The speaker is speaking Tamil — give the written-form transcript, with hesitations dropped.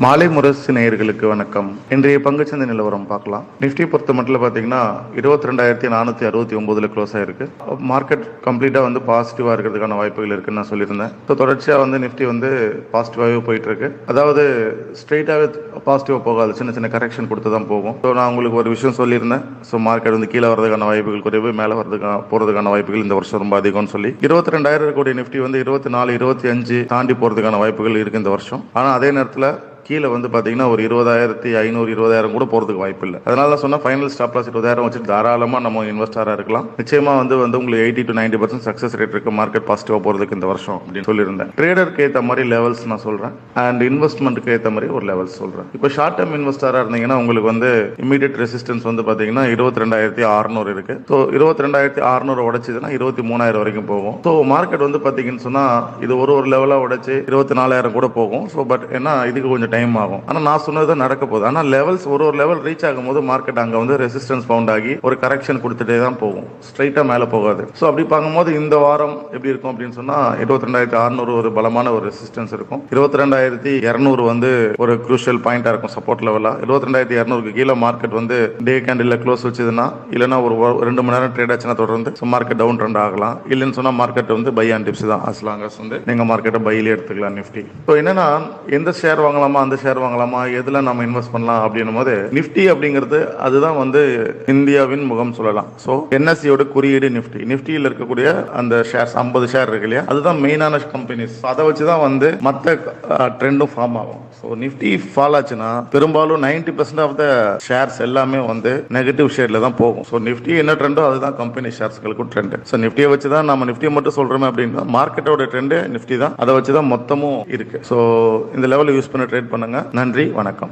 மாலை முரசு நேயர்களுக்கு வணக்கம். இன்றைய பங்குச்சந்தை நிலவரம் பார்க்கலாம். நிஃப்டி பொறுத்த மட்டும் பார்த்தீங்கன்னா 22,469 க்ளோஸ் ஆயிருக்கு. மார்க்கெட் கம்ப்ளீட்டா பாசிட்டிவா இருக்கிறதுக்கான வாய்ப்புகள் இருக்குன்னு நான் சொல்லியிருந்தேன். ஸோ தொடர்ச்சியா நிஃப்டி பாசிட்டிவாகவே போயிட்டு இருக்கு. அதாவது ஸ்ட்ரெயிட்டாகவே பாசிட்டிவா போகாது, சின்ன சின்ன கரெக்ஷன் கொடுத்து தான் போகும். ஸோ நான் உங்களுக்கு ஒரு விஷயம் சொல்லியிருந்தேன். ஸோ மார்க்கெட் கீழே வரதுக்கான வாய்ப்புகள் குறைவு, மேலே போறதுக்கான வாய்ப்புகள் இந்த வருஷம் ரொம்ப அதிகம்னு சொல்லி 22,000 கோடி நிஃப்டி 24, 25 தாண்டி போறதுக்கான வாய்ப்புகள் இருக்கு இந்த வருஷம். ஆனால் அதே நேரத்தில் கீழே பார்த்தீங்கன்னா ஒரு 20,500 20,000 கூட போறதுக்கு வாய்ப்பு இல்லை. அதனால சொன்னா ஃபைனல் ஸ்டாப் லாஸ் 20,000 வச்சுட்டு தாராளமா நம்ம இன்வெஸ்டரா இருக்கலாம். நிச்சயமா உங்களுக்கு 80 to 90% சக்சஸ் ரேட் இருக்கு மார்க்கெட் பாசிட்டிவா போறதுக்கு இந்த வருஷம் அப்படின்னு சொல்லியிருந்தேன். ட்ரேடருக்கு ஏற்ற மாதிரி லெவல்ஸ் நான் சொல்றேன், அண்ட் இன்வெஸ்ட்மெண்ட்டுக்கு ஏற்ற மாதிரி ஒரு லெவல்ஸ் சொல்றேன். இப்போ ஷார்ட் டேர்ம் இன்வெஸ்டரா இருந்தீங்கன்னா உங்களுக்கு இமீடியட் ரெசிஸ்டன்ஸ் பாத்தீங்கன்னா 22,600 இருக்கு. ஸோ 22,600 உடைச்சதுன்னா 23,000 வரைக்கும் போகும். ஸோ மார்க்கெட் பாத்தீங்கன்னு சொன்னா இது ஒரு லெவலா உடைச்சு 24,000 கூட போகும். ஸோ பட் ஏன்னா இதுக்கு கொஞ்சம் டைம் ஆகும். ஆனா நான் சொன்னது நடக்க போகுது. ஆனா லெவல்ஸ் ஒரு லெவல் ரீச் ஆகும்போது மார்க்கெட் அங்க ரெசிஸ்டன்ஸ் பவுண்ட் ஆகி ஒரு கரெக்ஷன் கொடுத்துட்டே தான் போகும், ஸ்ட்ரைட்டா மேல போகாது. சோ அப்படி பார்க்கும்போது இந்த வாரம் எப்படி இருக்கும் அப்படின்னு சொன்னா 22,600 ஒரு பலமான ஒரு ரெசிஸ்டன்ஸ் இருக்கும். 22,200 ஒரு குரூஷியல் பாயிண்டா இருக்கும் சப்போர்ட் லெவலா. 22,200 கீழே மார்க்கெட் டே கேண்டில் க்ளோஸ் வச்சதுன்னா இல்லைன்னா ஒரு 2 மணி நேரம் ட்ரேட் ஆச்சுன்னா தொடர்ந்து மார்க்கெட் டவுன் ட்ரெண்ட் ஆகலாம். இல்லைன்னு சொன்னா மார்க்கெட் பை அண்ட் டிப்ஸ் தான். அஸ் லாங் அஸ் நீங்க மார்க்கெட்டை பையிலே எடுத்துக்கலாம். நிஃப்டி இப்போ என்னன்னா எந்த ஷேர் வாங்கலாமா அந்த ஷேர் வாங்கலாமா எதுல நம்ம இன்வெஸ்ட் பண்ணலாம் அப்படின்னும் போது நிஃப்டி அப்படிங்கிறது அதுதான் இந்தியாவின் முகம் சொல்லலாம். சோ என்எஸ்சியோட குறியீடு நிஃப்டி. நிஃப்டியில் இருக்கக்கூடிய அந்த ஷேர்ஸ் 50 ஷேர் இருக்கு இல்லையா, அதுதான் மெயினான கம்பெனிஸ். அதை வச்சுதான் மற்ற ட்ரெண்டும் ஃபார்ம் ஆகும். ஸோ நிஃப்டி ஃபால் ஆச்சுன்னா பெரும்பாலும் 90% ஆஃப் த ஷேர்ஸ் எல்லாமே நெகட்டிவ் ஷேர்ல தான் போகும். ஸோ நிஃப்டி என்ன ட்ரெண்டோ அதுதான் கம்பெனி ஷேர்ஸ்களுக்கும் ட்ரெண்ட். ஸோ நிஃப்டியை வச்சுதான் நம்ம நிஃப்டியை மட்டும் சொல்றோமே அப்படின்னா மார்க்கெட்டோட ட்ரெண்ட் நிஃப்டி தான். அதை வச்சுதான் மொத்தமும் இருக்கு. ஸோ இந்த லெவலில் யூஸ் பண்ண ட்ரேட் பண்ணுங்க. நன்றி, வணக்கம்.